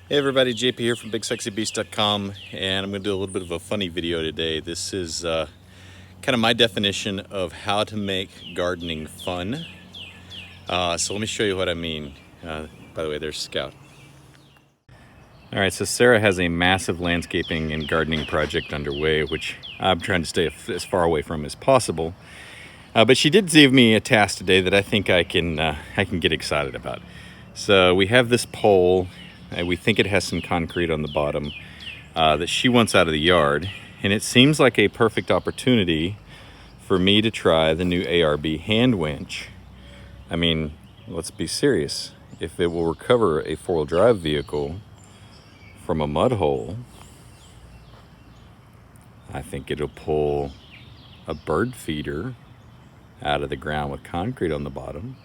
Hey everybody, JP here from BigSexyBeast.com, and I'm going to do a little bit of a funny video today. This is kind of my definition of how to make gardening fun. So let me show you what I mean. By the way, there's Scout. All right, so Sarah has a massive landscaping and gardening project underway, which I'm trying to stay as far away from as possible. But she did give me a task today that I think I can get excited about. So we have this pole. We think it has some concrete on the bottom that she wants out of the yard. And it seems like a perfect opportunity for me to try the new ARB Hand Winch. I mean, let's be serious. If it will recover a four-wheel drive vehicle from a mud hole, I think it'll pull a bird feeder out of the ground with concrete on the bottom.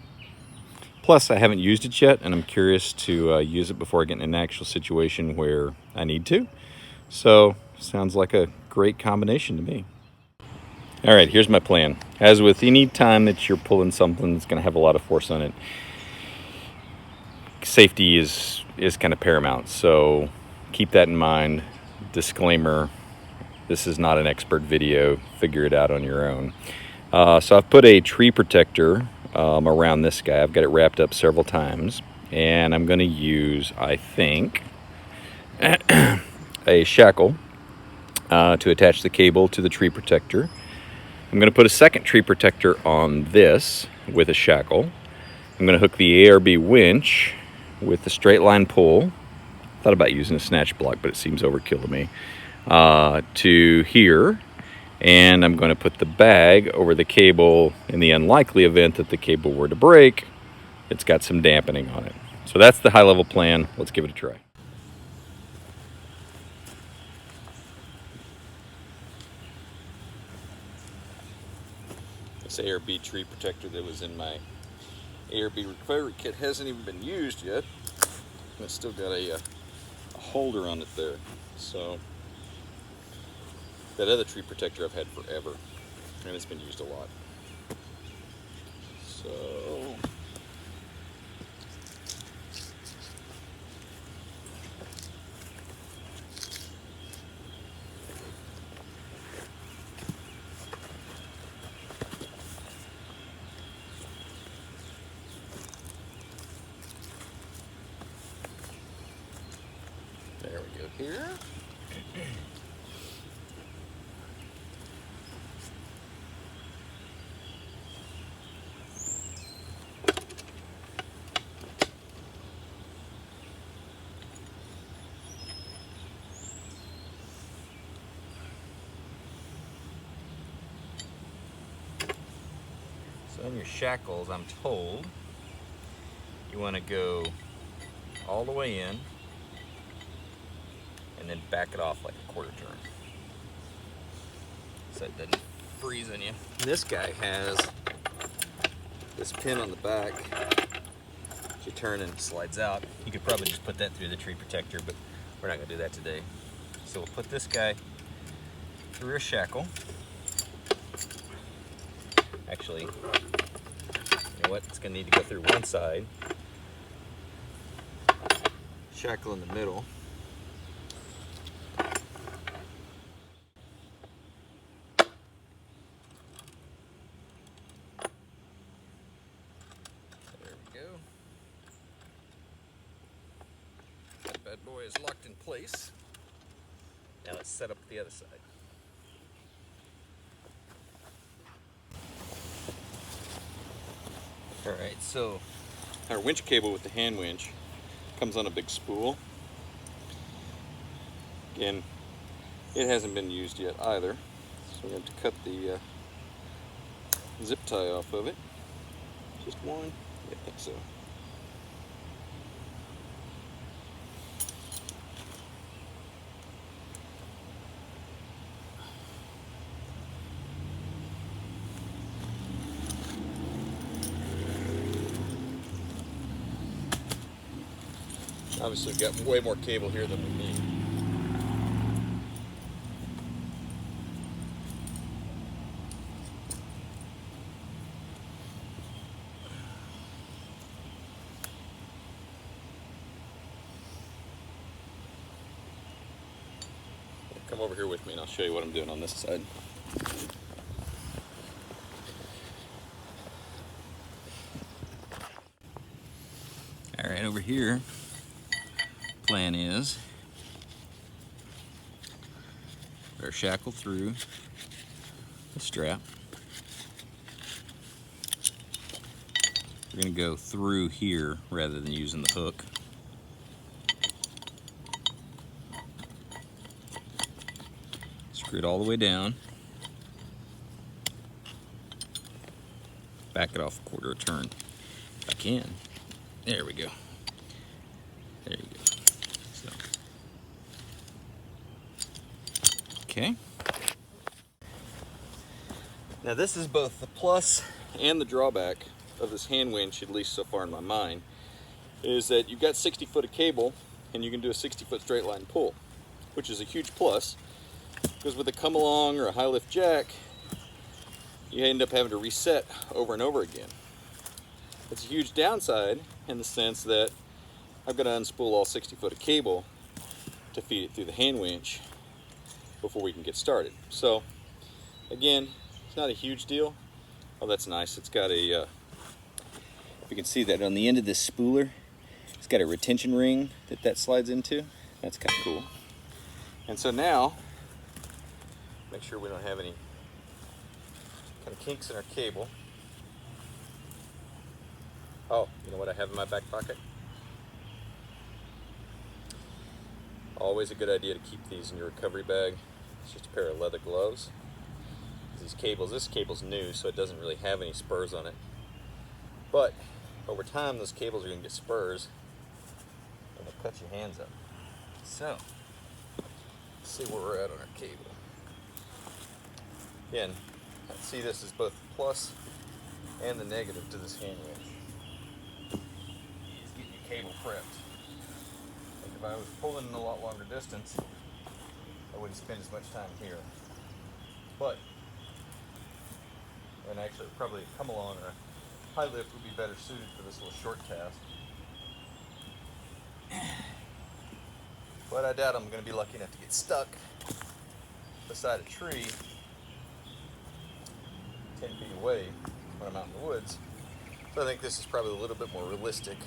Plus, I haven't used it yet, and I'm curious to use it before I get in an actual situation where I need to. So, sounds like a great combination to me. All right, here's my plan. As with any time that you're pulling something that's going to have a lot of force on it, safety is kind of paramount. So, keep that in mind. Disclaimer, this is not an expert video. Figure it out on your own. So I've put a tree protector around this guy. I've got it wrapped up several times, and I'm going to use, I think, a shackle to attach the cable to the tree protector. I'm going to put a second tree protector on this with a shackle. I'm going to hook the ARB winch with the straight line pull. Thought about using a snatch block, but it seems overkill to me. To here. And I'm going to put the bag over the cable in the unlikely event that the cable were to break. It's got some dampening on it. So that's the high-level plan. Let's give it a try. This ARB tree protector that was in my ARB recovery kit hasn't even been used yet. It's still got a holder on it there. So that other tree protector I've had forever, and it's been used a lot. So there we go here. So in your shackles, I'm told you want to go all the way in and then back it off like a quarter turn so it doesn't freeze on you. This guy has this pin on the back that you turn and slides out. You could probably just put that through the tree protector, but we're not going to do that today. So we'll put this guy through a shackle. Actually, you know what? It's going to need to go through one side. Shackle in the middle. There we go. That bad boy is locked in place. Now let's set up the other side. Alright, so our winch cable with the hand winch comes on a big spool. Again, it hasn't been used yet either, so we're going to cut the zip tie off of it. Just one? Yeah, I think so. Obviously, we've got way more cable here than we need. come over here with me and I'll show you what I'm doing on this side. All right, over here, plan is our shackle through the strap. We're going to go through here rather than using the hook. Screw it all the way down. Back it off a quarter of a turn if I can. There we go. There you go. So, okay. Now this is both the plus and the drawback of this hand winch, at least so far in my mind, is that you've got 60 foot of cable and you can do a 60-foot straight line pull, which is a huge plus, because with a come along or a high lift jack, you end up having to reset over and over again. It's a huge downside in the sense that I've got to unspool all 60 foot of cable to feed it through the hand winch before we can get started. So again, it's not a huge deal. Oh, that's nice. It's got a if you can see that on the end of this spooler, it's got a retention ring that slides into. That's kind of cool. And so now, make sure we don't have any kind of kinks in our cable. Oh, you know what I have in my back pocket? Always a good idea to keep these in your recovery bag. It's just a pair of leather gloves. These cables, this cable's new, so it doesn't really have any spurs on it. But over time, those cables are going to get spurs, and they'll cut your hands up. So, let's see where we're at on our cable. Again, I see this as both the plus and the negative to this hand winch. It's getting your cable prepped. Like if I was pulling a lot longer distance, I wouldn't spend as much time here. But, and actually probably a come along or a high lift would be better suited for this little short task. But I doubt I'm going to be lucky enough to get stuck beside a tree 10 feet away when I'm out in the woods. So I think this is probably a little bit more realistic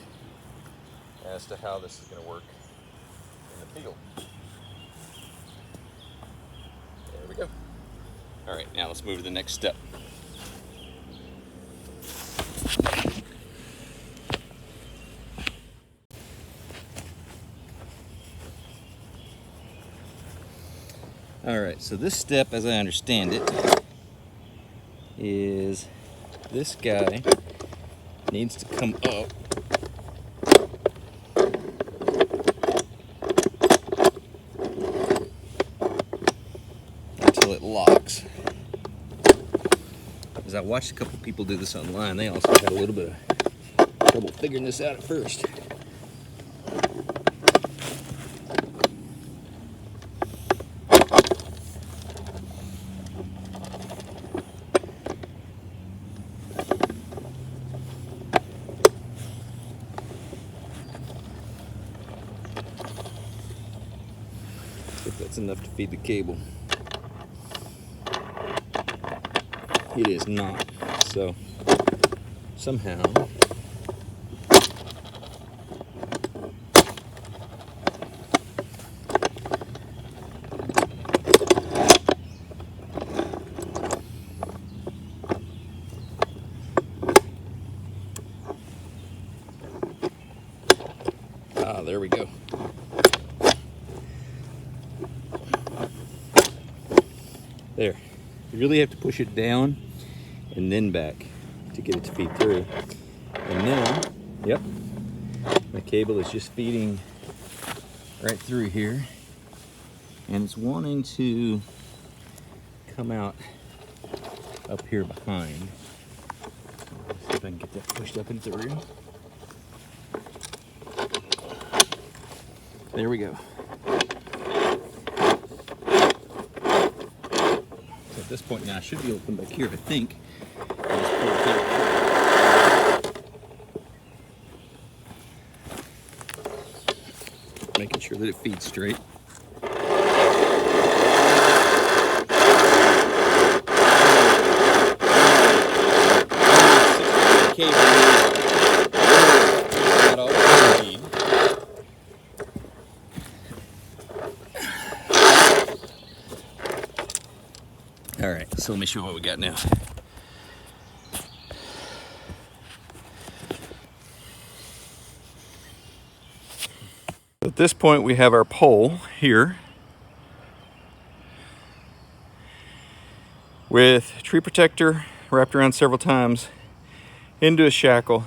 as to how this is going to work in the field. There we go. All right, now let's move to the next step. All right, so this step, as I understand it, is this guy needs to come up until it locks. As I watched a couple people do this online, they also had a little bit of trouble figuring this out at first. If that's enough to feed the cable. It is not. So somehow there we go. There. You really have to push it down and then back to get it to feed through. And now, yep, my cable is just feeding right through here. And it's wanting to come out up here behind. Let's see if I can get that pushed up and through. There we go. So at this point now, I should be able to come back here, I think. Making sure that it feeds straight. So let me show you what we got now. At this point, we have our pole here with tree protector wrapped around several times into a shackle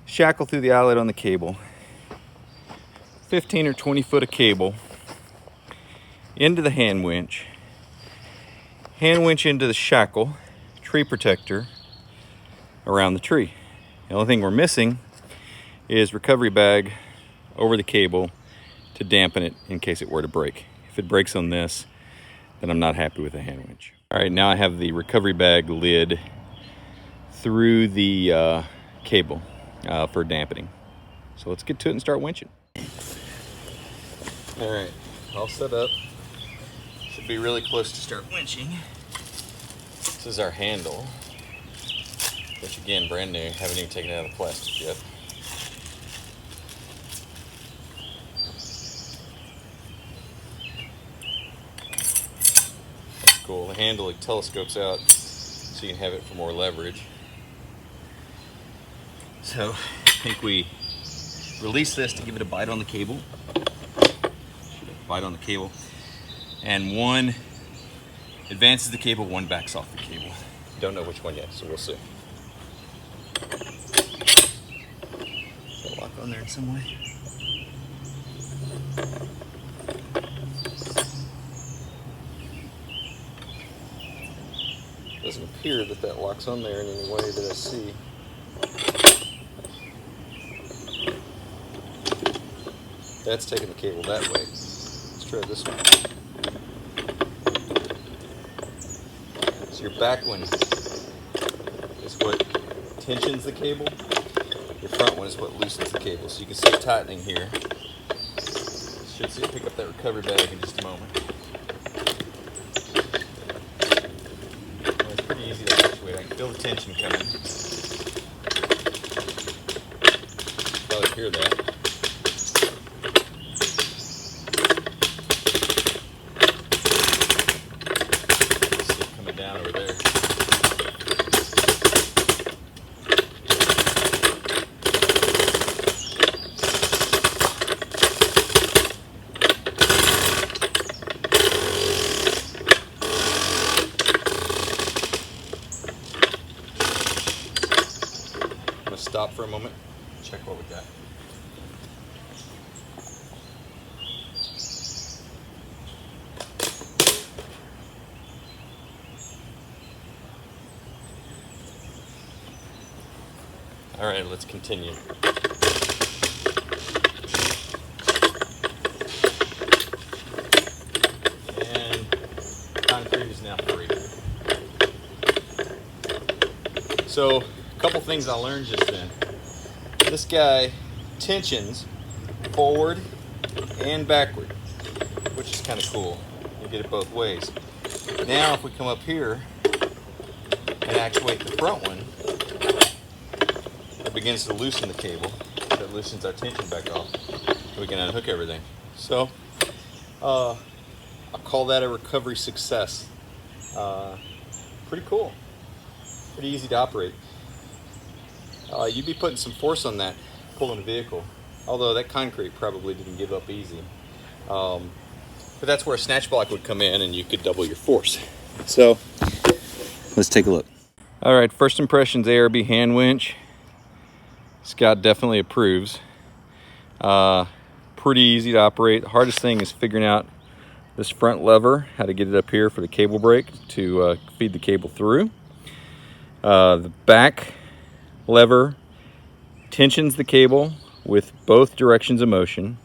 through the eyelet on the cable, 15 or 20 foot of cable into the hand winch into the shackle, tree protector around the tree. The only thing we're missing is recovery bag over the cable to dampen it in case it were to break. If it breaks on this, then I'm not happy with the hand winch. All right, now I have the recovery bag lid through the cable for dampening. So let's get to it and start winching. All right, all set up. Should be really close to start winching. This is our handle, which again, brand new. Haven't even taken it out of the plastic yet. That's cool. The handle, it telescopes out so you can have it for more leverage. So I think we release this to give it a bite on the cable. Bite on the cable. And one advances the cable, one backs off the cable. Don't know which one yet, so we'll see. Is that lock on there in some way? Doesn't appear that that locks on there in any way that I see. That's taking the cable that way. Let's try this one. So your back one is what tensions the cable. Your front one is what loosens the cable. So you can see it tightening here. Should see it pick up that recovery bag in just a moment. Well, it's pretty easy to actuate. I can feel the tension coming. Probably hear that. Down over there. I'm going to stop for a moment, check what we got. All right, let's continue. And concrete is now free. So, a couple things I learned just then. This guy tensions forward and backward, which is kind of cool. You get it both ways. Now, if we come up here and actuate the front one, it begins to loosen the cable. That loosens our tension back off. We can unhook everything. So, I'll call that a recovery success. Pretty cool. Pretty easy to operate. You'd be putting some force on that, pulling a vehicle. Although that concrete probably didn't give up easy. But that's where a snatch block would come in and you could double your force. So, let's take a look. All right, first impressions, ARB Hand Winch. Scott definitely approves. Pretty easy to operate. The hardest thing is figuring out this front lever, how to get it up here for the cable brake to feed the cable through. The back lever tensions the cable with both directions of motion.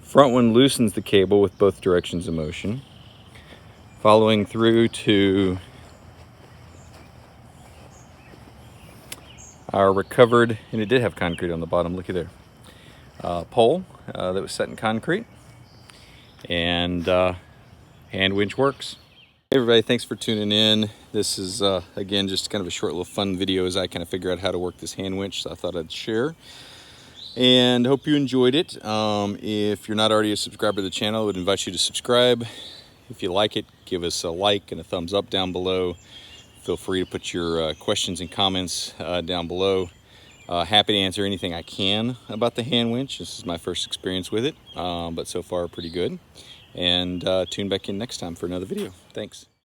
Front one loosens the cable with both directions of motion. Following through to our recovered, and it did have concrete on the bottom, looky there, pole that was set in concrete, and hand winch works. Hey everybody, thanks for tuning in. This is again just kind of a short little fun video as I kind of figure out how to work this hand winch, so I thought I'd share, and hope you enjoyed it. If you're not already a subscriber to the channel, I would invite you to subscribe, If you like it, give us a like and a thumbs up down below. Feel free to put your questions and comments down below. Happy to answer anything I can about the hand winch. This is my first experience with it, but so far pretty good. And tune back in next time for another video. Thanks.